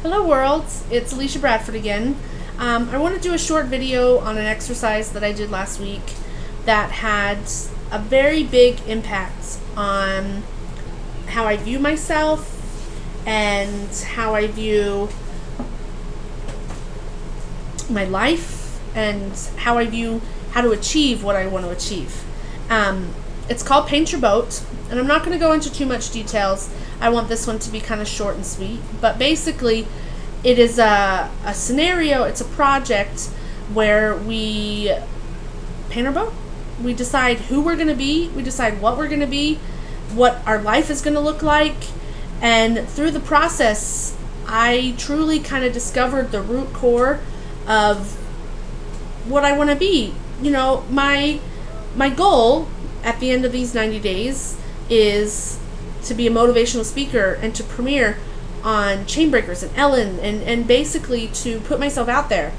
Hello world, it's Alicia Bradford again. I want to do a short video on an exercise that I did last week that had a very big impact on how I view myself and how I view my life and how I view how to achieve what I want to achieve. It's called Paint Your Boat, and I'm not going to go into too much details. I want this one to be kind of short and sweet, but basically it is a scenario, it's a project where we paint our boat. We decide who we're going to be, we decide what we're going to be, what our life is going to look like, and through the process I truly kind of discovered the root core of what I want to be. You know, my goal at the end of these 90 days is to be a motivational speaker and to premiere on Chainbreakers and Ellen and basically to put myself out there.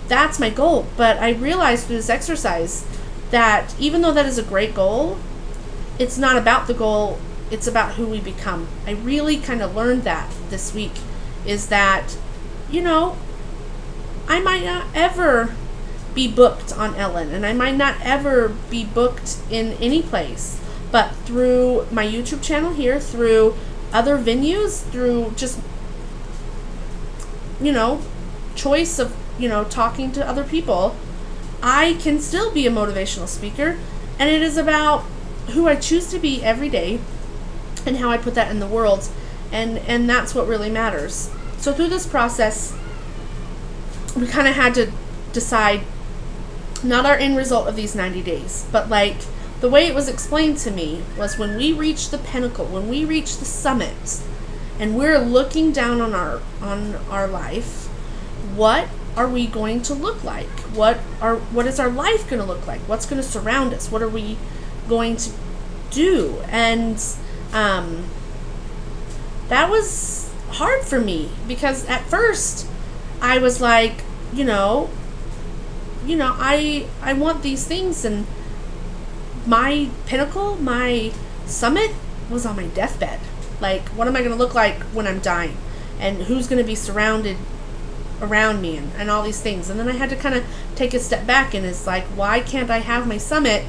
That's my goal. But I realized through this exercise that even though that is a great goal, it's not about the goal, it's about who we become. I really kind of learned that this week, is that, you know, I might not ever be booked on Ellen, and I might not ever be booked in any place, but through my YouTube channel here, through other venues, through just, you know, choice of, you know, talking to other people, I can still be a motivational speaker. And it is about who I choose to be every day and how I put that in the world, and that's what really matters. So through this process, we kind of had to decide not our end result of these 90 days, but like the way it was explained to me was when we reach the pinnacle, when we reach the summit, and we're looking down on our life, what are we going to look like? What is our life going to look like? What's going to surround us? What are we going to do? And that was hard for me, because at first I was like, you know, I want these things, and my pinnacle, my summit was on my deathbed. Like, what am I going to look like when I'm dying? And who's going to be surrounded around me, and all these things. And then I had to kind of take a step back, and it's like, why can't I have my summit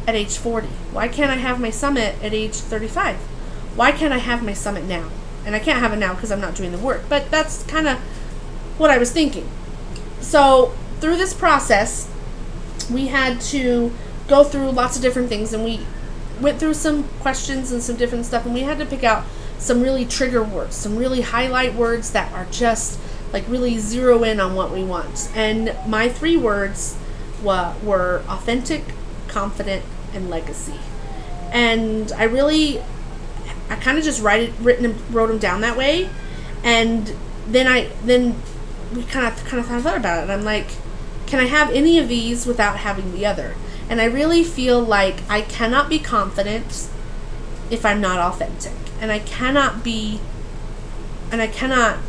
at age 40? Why can't I have my summit at age 35? Why can't I have my summit now? And I can't have it now because I'm not doing the work. But that's kind of what I was thinking. So through this process, we had to go through lots of different things, and we went through some questions and some different stuff, and we had to pick out some really trigger words, some really highlight words that are just like really zero in on what we want. And my 3 words were authentic, confident, and legacy. And I kind of just wrote them down that way. And then we kind of thought about it, and I'm like, can I have any of these without having the other? And I really feel like I cannot be confident if I'm not authentic, and I cannot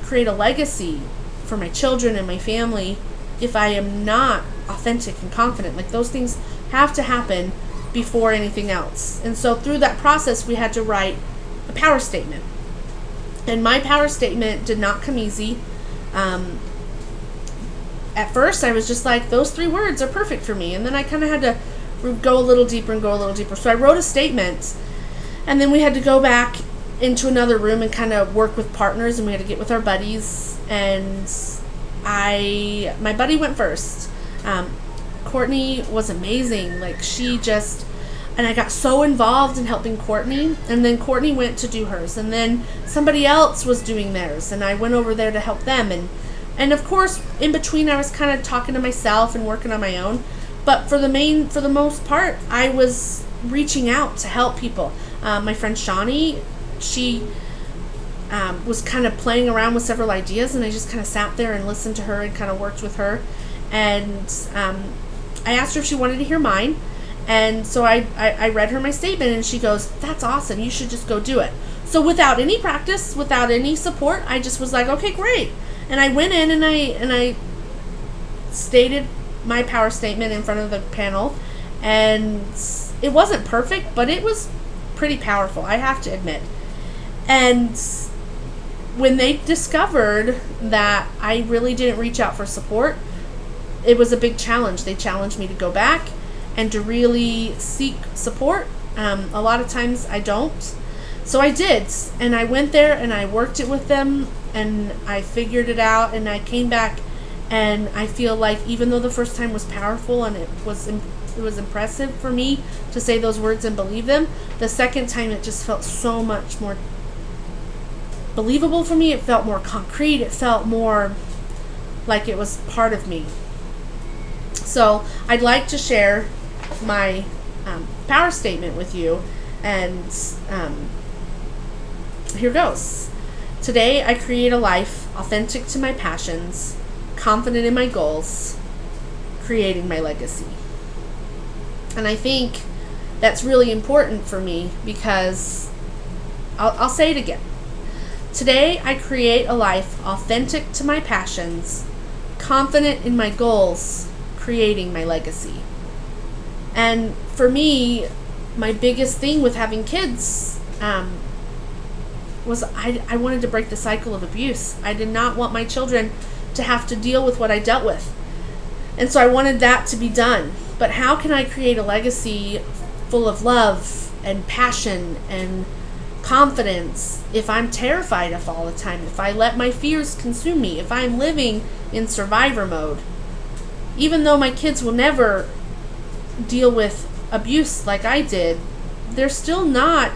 create a legacy for my children and my family if I am not authentic and confident. Like, those things have to happen before anything else. And so through that process, we had to write a power statement. And my power statement did not come easy. At first, I was just like, those 3 words are perfect for me. And then I kind of had to go a little deeper. So I wrote a statement, and then we had to go back into another room and kind of work with partners, and we had to get with our buddies. And my buddy went first. Courtney was amazing. Like, and I got so involved in helping Courtney, and then Courtney went to do hers, and then somebody else was doing theirs, and I went over there to help them. And of course, in between, I was kind of talking to myself and working on my own. But for the most part, I was reaching out to help people. My friend Shawnee, she was kind of playing around with several ideas, and I just kind of sat there and listened to her and kind of worked with her. And I asked her if she wanted to hear mine. And so I read her my statement, and she goes, "That's awesome. You should just go do it." So without any practice, without any support, I just was like, okay, great. And I went in and I stated my power statement in front of the panel, and it wasn't perfect, but it was pretty powerful, I have to admit. And when they discovered that I really didn't reach out for support, it was a big challenge. They challenged me to go back and to really seek support. A lot of times I don't. So I did. And I went there and I worked it with them and I figured it out, and I came back, and I feel like even though the first time was powerful and it was impressive for me to say those words and believe them, the second time it just felt so much more believable for me. It felt more concrete. It felt more like it was part of me. So I'd like to share my power statement with you, and here goes. Today I create a life authentic to my passions, confident in my goals, creating my legacy. And I think that's really important for me because I'll say it again. Today I create a life authentic to my passions, confident in my goals, creating my legacy. And for me, my biggest thing with having kids was I wanted to break the cycle of abuse. I did not want my children to have to deal with what I dealt with. And so I wanted that to be done. But how can I create a legacy full of love and passion and confidence if I'm terrified of all the time, if I let my fears consume me, if I'm living in survivor mode? Even though my kids will never deal with abuse like I did, they're still not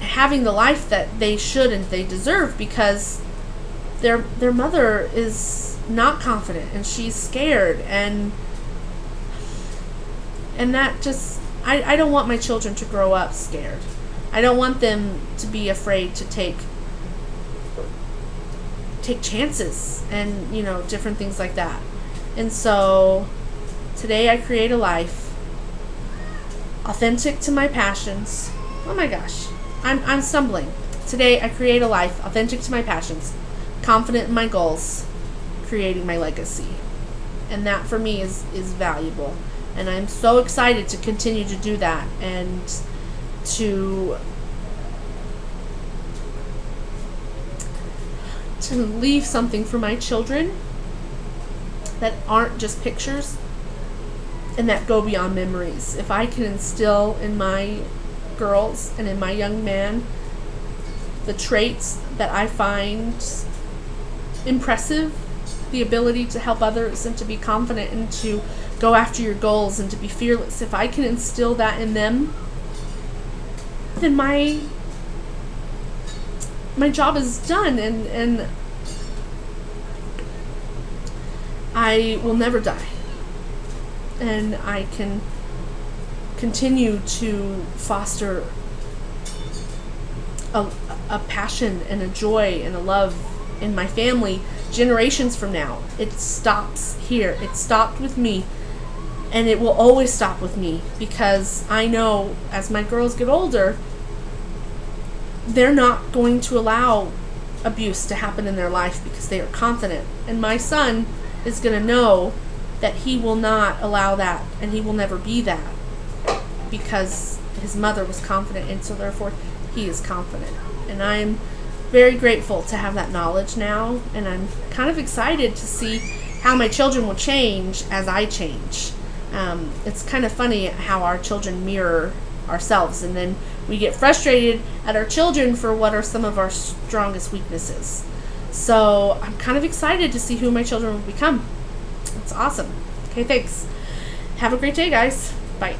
having the life that they should and they deserve because their mother is not confident and she's scared, and that just I don't want my children to grow up scared. I don't want them to be afraid to take chances and different things like that. And so today I create a life authentic to my passions. Oh my gosh, I'm stumbling. Today I create a life authentic to my passions, confident in my goals, creating my legacy. And that for me is valuable. And I'm so excited to continue to do that and to leave something for my children that aren't just pictures and that go beyond memories. If I can instill in my girls and in my young man the traits that I find impressive, the ability to help others and to be confident and to go after your goals and to be fearless, if I can instill that in them, then my job is done, and I will never die. And I can continue to foster a passion and a joy and a love in my family generations from now. It stops here. It stopped with me, and it will always stop with me, because I know as my girls get older, they're not going to allow abuse to happen in their life because they are confident. And my son is going to know that he will not allow that, and he will never be that because his mother was confident, and so therefore he is confident. And I'm very grateful to have that knowledge now, and I'm kind of excited to see how my children will change as I change. It's kind of funny how our children mirror ourselves, and then we get frustrated at our children for what are some of our strongest weaknesses. So I'm kind of excited to see who my children will become. It's awesome. Okay, thanks. Have a great day, guys. Bye.